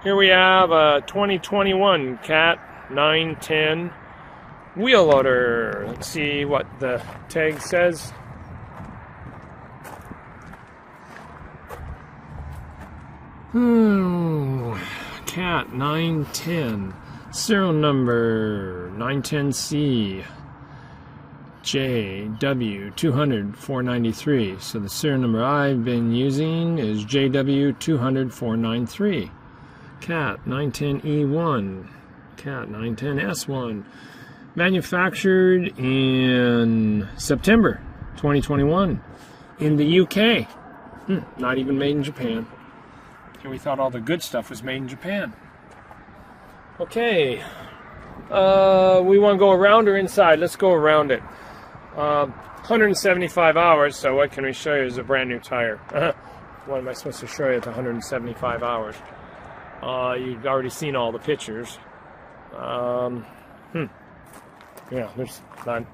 Here we have a 2021 Cat 910 wheel loader. Let's see what the tag says. Cat 910. Serial number 910C JW200493. So the serial number I've been using is JW200493. Cat 910E1. Cat 910S1. Manufactured in September 2021 in the UK. Not even made in Japan. Here we thought all the good stuff was made in Japan. Okay. We want to go around or inside? Let's go around it. 175 hours, so what can we show you as a brand new tire? What am I supposed to show you at 175 hours? You've already seen all the pictures. Yeah, there's not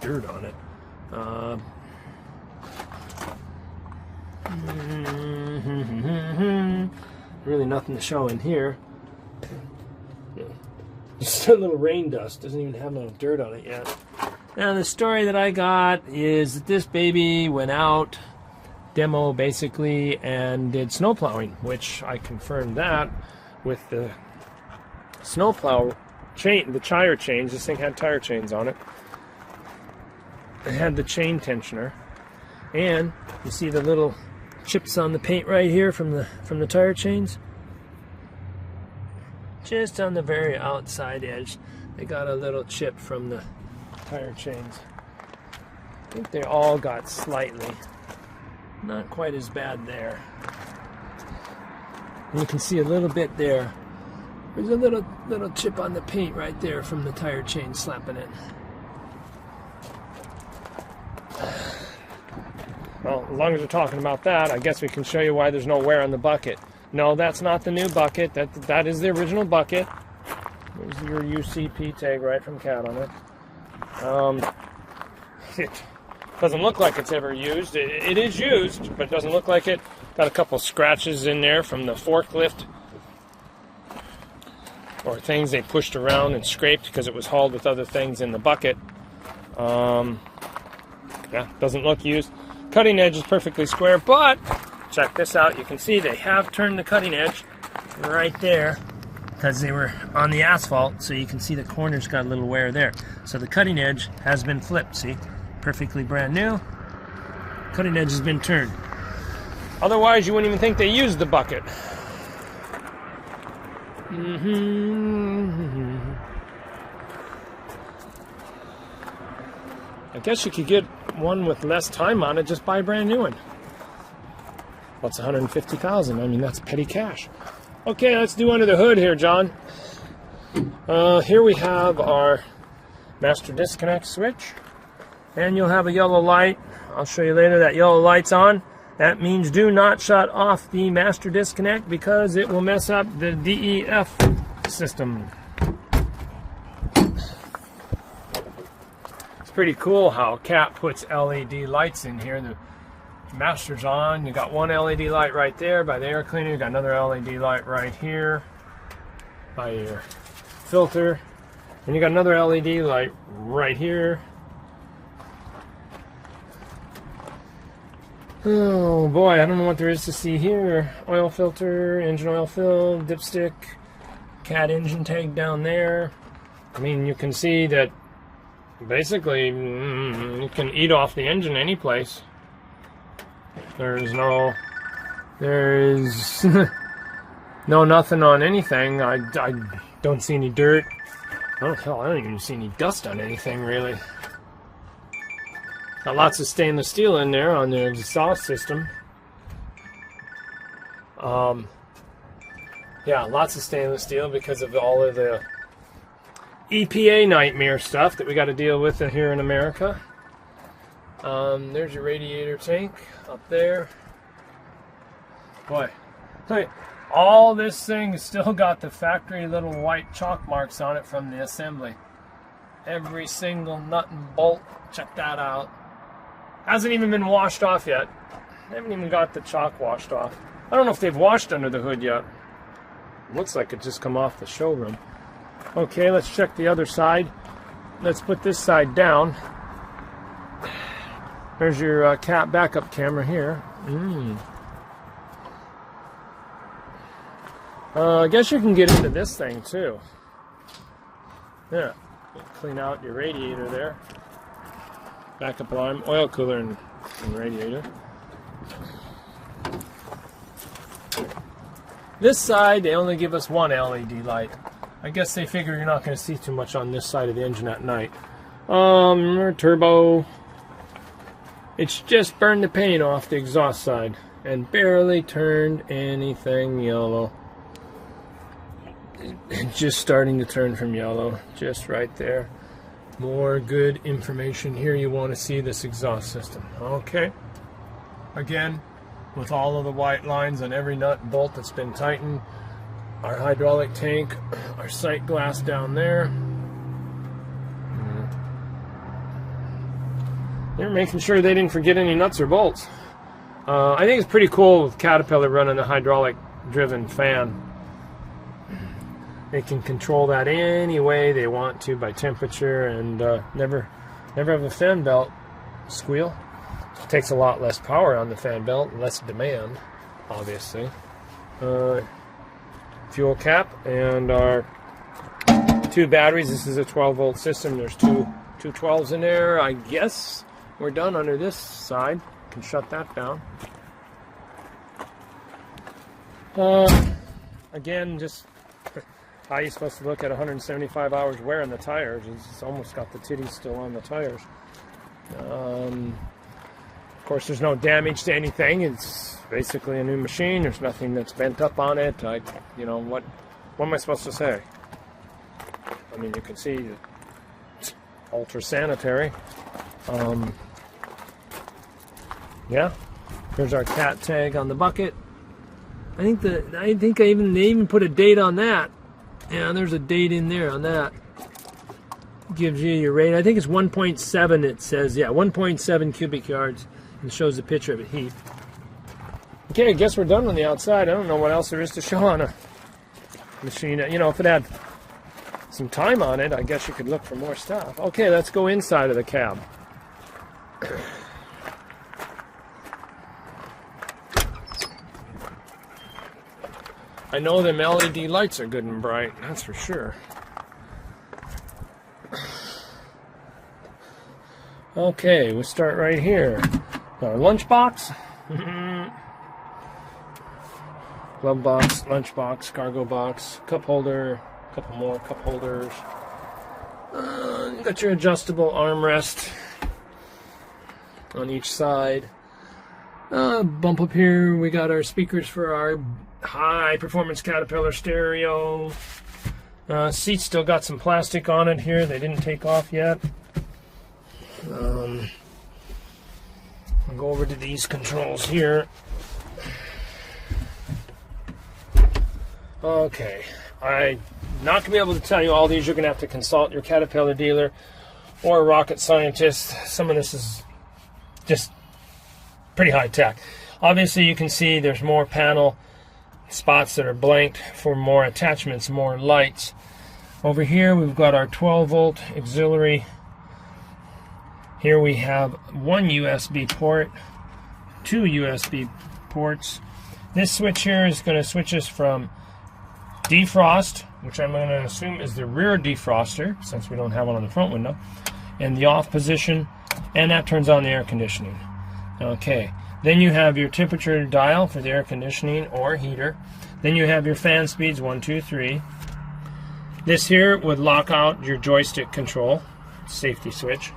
dirt on it. Really nothing to show in here. Just a little rain dust. Doesn't even have no dirt on it yet. Now the story that I got is that this baby went out, demo basically, and did snow plowing, which I confirmed that with the snowplow chain, the tire chains. This thing had tire chains on it. It had the chain tensioner, and you see the little chips on the paint right here from the tire chains. Just on the very outside edge, they got a little chip from the tire chains. I think they all got slightly. Not quite as bad there. And you can see a little bit there. There's a little chip on the paint right there from the tire chain slapping it. Well, as long as we're talking about that, I guess we can show you why there's no wear on the bucket. No, that's not the new bucket. That is the original bucket. There's your UCP tag right from Cat on it. It doesn't look like it's ever used. It is used, but it doesn't look like it. Got a couple scratches in there from the forklift, or things they pushed around and scraped because it was hauled with other things in the bucket. Yeah, doesn't look used. Cutting edge is perfectly square, but check this out. You can see they have turned the cutting edge right there because they were on the asphalt, so you can see the corners got a little wear there. So the cutting edge has been flipped, see? Perfectly brand new. Cutting edge has been turned. Otherwise, you wouldn't even think they used the bucket. I guess you could get one with less time on it, just buy a brand new one. What's $150,000? I mean, that's petty cash. Okay, let's do under the hood here, John. Here we have our master disconnect switch, and you'll have a yellow light. I'll show you later. That yellow light's on. That means do not shut off the master disconnect because it will mess up the DEF system. It's pretty cool how Cat puts LED lights in here. The master's on. You got one LED light right there by the air cleaner. You got another LED light right here by your filter, and you got another LED light right here. Oh boy, I don't know what there is to see here. Oil filter, engine oil fill, dipstick, Cat engine tag down there. I mean, you can see that basically you can eat off the engine any place. There's no nothing on anything. I don't see any dirt. Oh hell, I don't even see any dust on anything really. Got lots of stainless steel in there on the exhaust system. Yeah, lots of stainless steel because of all of the EPA nightmare stuff that we got to deal with here in America. There's your radiator tank up there. Boy, look, all this thing has still got the factory little white chalk marks on it from the assembly. Every single nut and bolt. Check that out. Hasn't even been washed off yet. They haven't even got the chalk washed off. I don't know if they've washed under the hood yet. looks like it just come off the showroom. Okay, let's check the other side. Let's put this side down. There's your cat backup camera here. I guess you can get into this thing too. Yeah, clean out your radiator there. Backup alarm, oil cooler, and radiator. This side, they only give us one LED light. I guess they figure you're not going to see too much on this side of the engine at night. Turbo. It's just burned the paint off the exhaust side and barely turned anything yellow. Just starting to turn from yellow, just right there. More good information here. You want to see this exhaust system. Okay. Again, with all of the white lines on every nut and bolt that's been tightened. Our hydraulic tank, our sight glass down there. They're making sure they didn't forget any nuts or bolts. I think it's pretty cool with Caterpillar running a hydraulic driven fan. They can control that any way they want to by temperature, and never have a fan belt squeal. It takes a lot less power on the fan belt, less demand, obviously. Fuel cap and our 2 batteries. This is a 12-volt system. There's two 12s in there. I guess we're done under this side. Can shut that down. Again, just how are you supposed to look at 175 hours wear on the tires? It's almost got the titties still on the tires. Of course, there's no damage to anything. It's basically a new machine. There's nothing that's bent up on it. You know, what am I supposed to say? I mean, you can see it's ultra sanitary. Yeah, here's our cat tag on the bucket. I think they even put a date on that. Yeah, there's a date in there on that. Gives you your rate. I think it's 1.7. It says, yeah, 1.7 cubic yards, and shows a picture of a heap. Okay, I guess we're done on the outside. I don't know what else there is to show on a machine. You know, if it had some time on it, I guess you could look for more stuff. Okay, let's go inside of the cab. I know them LED lights are good and bright, that's for sure. Okay, we'll start right here. Our lunch box. Glove box, lunch box, cargo box, cup holder, a couple more cup holders. You got your adjustable armrest on each side. Bump up here, we got our speakers for our high performance Caterpillar stereo. Seats still got some plastic on it here, they didn't take off yet. I'll go over to these controls here. Okay, I'm not going to be able to tell you all these. You're going to have to consult your Caterpillar dealer or a rocket scientist. Some of this is just pretty high tech. Obviously you can see there's more panel spots that are blanked for more attachments, more lights. Over here we've got our 12-volt auxiliary. Here we have one USB port, 2 USB ports. This switch here is going to switch us from defrost, which I'm going to assume is the rear defroster since we don't have one on the front window, and the off position, and that turns on the air conditioning. Okay, then you have your temperature dial for the air conditioning or heater. Then you have your fan speeds 1, 2, 3. This here would lock out your joystick control, safety switch.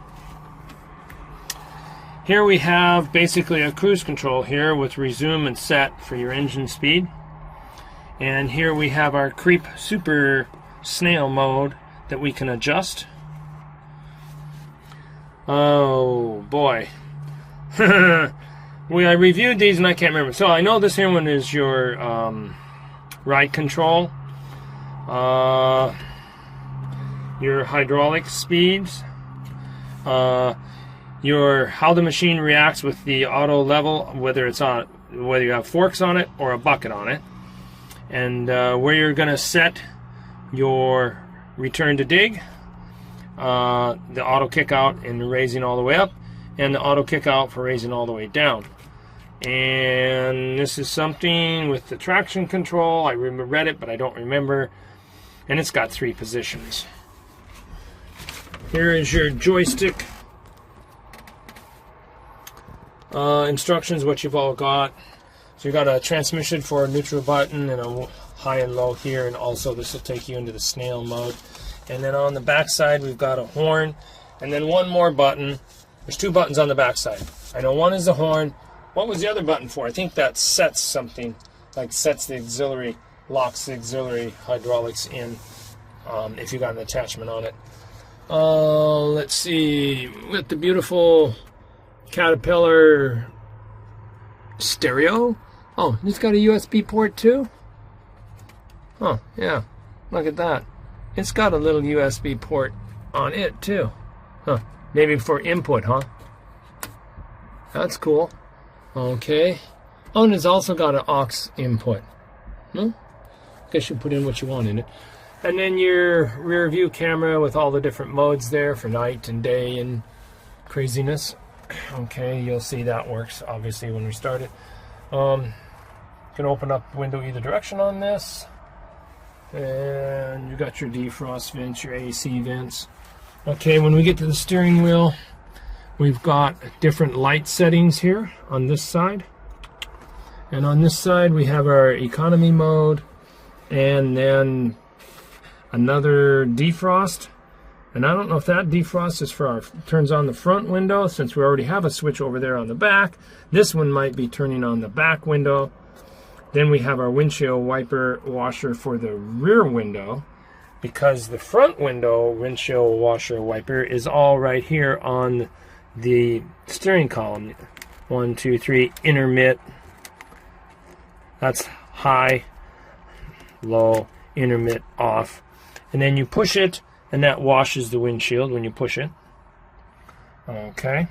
Here we have basically a cruise control here with resume and set for your engine speed. And here we have our creep super snail mode that we can adjust. Oh boy. I reviewed these and I can't remember. So I know this here one is your ride control, your hydraulic speeds, your how the machine reacts with the auto level, whether you have forks on it or a bucket on it, And where you're going to set your return to dig, the auto kick out and raising all the way up, and the auto kick out for raising all the way down. And this is something with the traction control. I read it, but I don't remember. And it's got 3 positions. Here is your joystick instructions, what you've all got. So you got a transmission for a neutral button and a high and low here, and also this will take you into the snail mode. And then on the back side we've got a horn, and then one more button. There's 2 buttons on the back side. I know one is the horn. What was the other button for? I think that sets something, like sets the auxiliary, locks the auxiliary hydraulics in, if you got an attachment on it. Let's see, with the beautiful Caterpillar stereo. Oh, it's got a USB port too? Oh, yeah, look at that. It's got a little USB port on it too. Huh, maybe for input, huh? That's cool. Okay. Oh, and it's also got an aux input. No? Guess you put in what you want in it. And then your rear view camera with all the different modes there for night and day and craziness. Okay, you'll see that works obviously when we start it. You can open up window either direction on this. And you got your defrost vents, your AC vents. Okay, when we get to the steering wheel, we've got different light settings here on this side. And on this side we have our economy mode, and then another defrost. And I don't know if that defrost is for our turns on the front window, since we already have a switch over there on the back. This one might be turning on the back window. Then we have our windshield wiper washer for the rear window, because the front window windshield washer wiper is all right here on the steering column. 1, 2, 3, intermit. That's high, low, intermit, off. And then you push it, and that washes the windshield when you push it. Okay.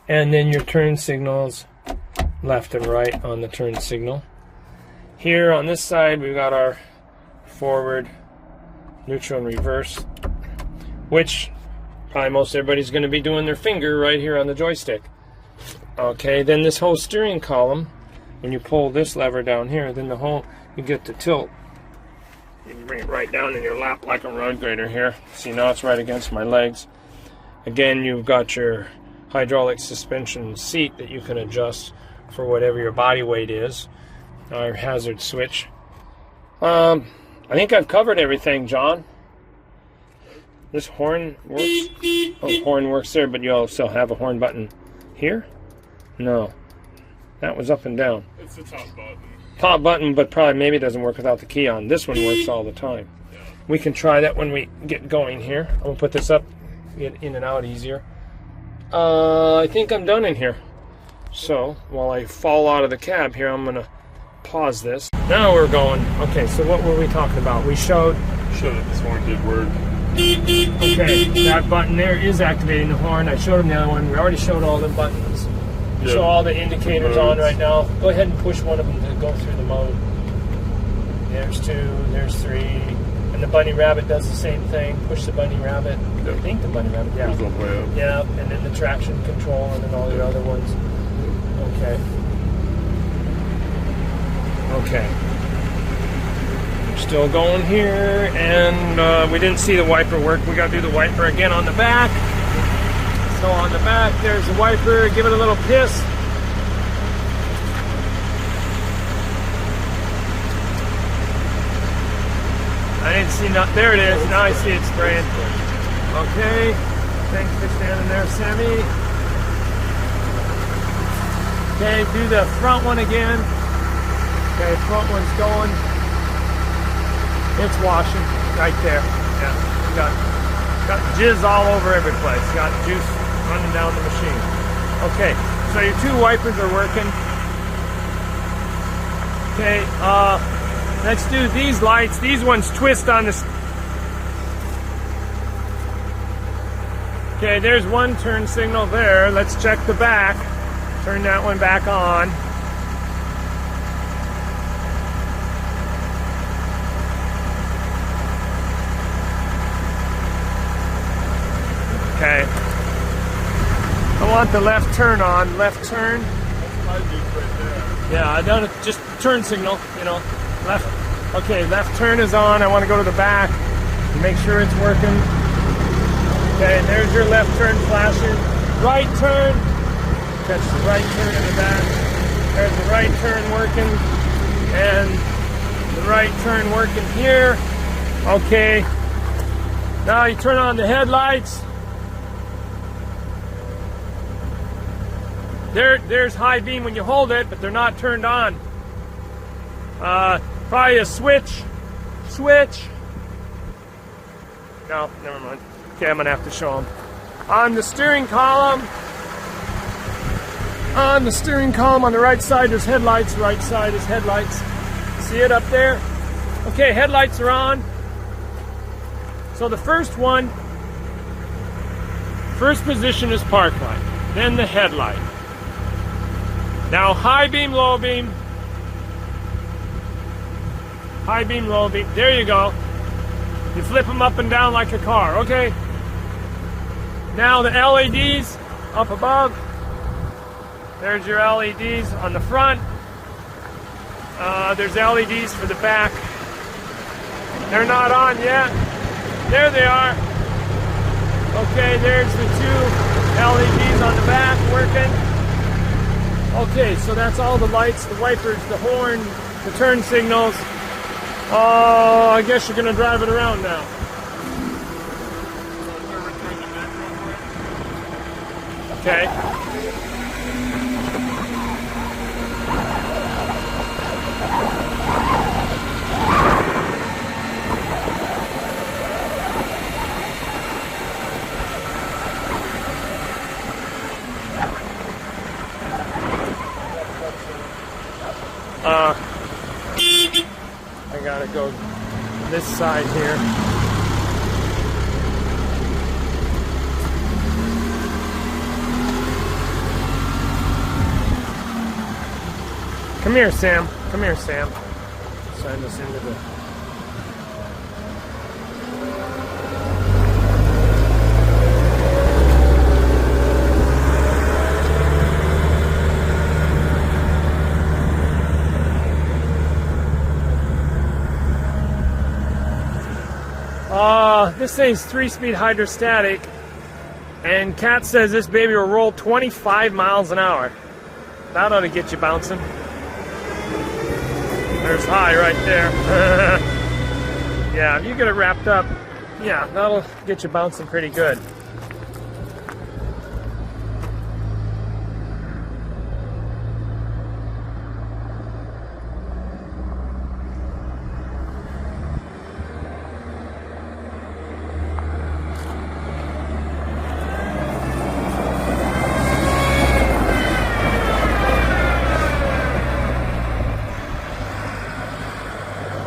And then your turn signals, left and right on the turn signal. Here on this side we've got our forward, neutral, and reverse, which probably most everybody's going to be doing their finger right here on the joystick. Okay, then this whole steering column, when you pull this lever down here, then the whole, you get to tilt. You bring it right down in your lap like a road grader here. See, now it's right against my legs. Again, you've got your hydraulic suspension seat that you can adjust for whatever your body weight is. Our hazard switch. I think I've covered everything, John. This horn works. Oh, horn works there, but you also have a horn button here? No. That was up and down. It's the top button. Top button, but probably maybe it doesn't work without the key on. This one works all the time. Yeah. We can try that when we get going here. I'm going to put this up, get in and out easier. I think I'm done in here. So, while I fall out of the cab here, I'm going to pause this. Now we're going. Okay, so what were we talking about? We showed that this horn did work. Okay, that button there is activating the horn. I showed him the other one. We already showed all the buttons. Yeah. Show all the indicators on right now. Go ahead and push one of them to go through the mode. There's 2, there's 3. And the bunny rabbit does the same thing. Push the bunny rabbit. Yep. I think the bunny rabbit, yeah. Yeah, and then the traction control and then all the other ones. Okay. Okay. We're still going here, and we didn't see the wiper work. We got to do the wiper again on the back. So on the back, there's the wiper. Give it a little piss. I didn't see nothing. There it is. Now I see it spraying. Okay. Thanks for standing there, Sammy. Okay, do the front one again. Okay, front one's going. It's washing right there. Yeah, got jizz all over every place. Got juice running down the machine. Okay, so your 2 wipers are working. Okay, let's do these lights. These ones twist on this. Okay, there's one turn signal there. Let's check the back. Turn that one back on. want the left turn on. Left turn. My dude right there. Yeah, I done it. Just turn signal. You know, left. Okay, left turn is on. I want to go to the back. Make sure it's working. Okay, there's your left turn flashing. Right turn. Catch the right turn in the back. There's the right turn working. And the right turn working here. Okay. Now you turn on the headlights. There's high beam when you hold it, but they're not turned on. Probably a switch. Switch. No, never mind. Okay, I'm gonna have to show them. On the steering column, on the right side there's headlights. Right side is headlights. See it up there? Okay, headlights are on. So the first one, first position is park light, then the headlight. Now high beam, low beam. High beam, low beam. There you go. You flip them up and down like a car. Okay. Now the LEDs up above. There's your LEDs on the front. There's LEDs for the back. They're not on yet. There they are. Okay, there's the two LEDs on the back working. Okay, so that's all the lights, the wipers, the horn, the turn signals. Oh, I guess you're going to drive it around now. Okay. I gotta go this side here. Come here, Sam. Come here, Sam. Sign this into the... This thing's 3-speed hydrostatic, and Cat says this baby will roll 25 miles an hour. That ought to get you bouncing. There's high right there. Yeah, if you get it wrapped up, yeah, that'll get you bouncing pretty good.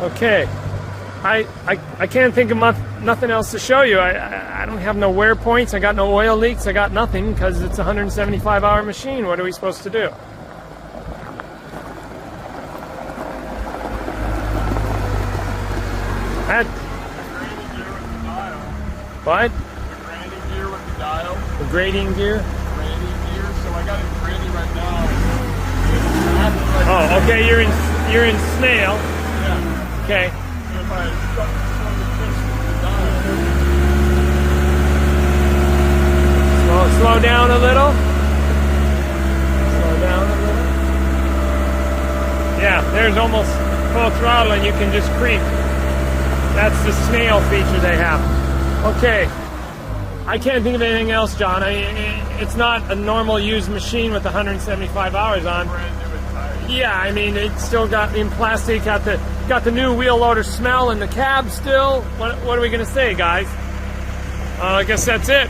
Okay, I can't think of nothing else to show you. I don't have no wear points. I got no oil leaks. I got nothing because it's a 175-hour machine. What are we supposed to do? What? The grading gear with the dial. The grading gear? Grading gear. So I got it grading right now. Oh, okay. You're in Snail. Yeah. Okay. So if I start the twist with the dial. Slow down a little. Slow down a little. Yeah, there's almost full throttle and you can just creep. That's the Snail feature they have. Okay. I can't think of anything else, John. It's not a normal used machine with 175 hours on. Brand new and tired. Yeah, I mean, it's still got in plastic, got the new wheel loader smell in the cab still. What are we going to say, guys? I guess that's it.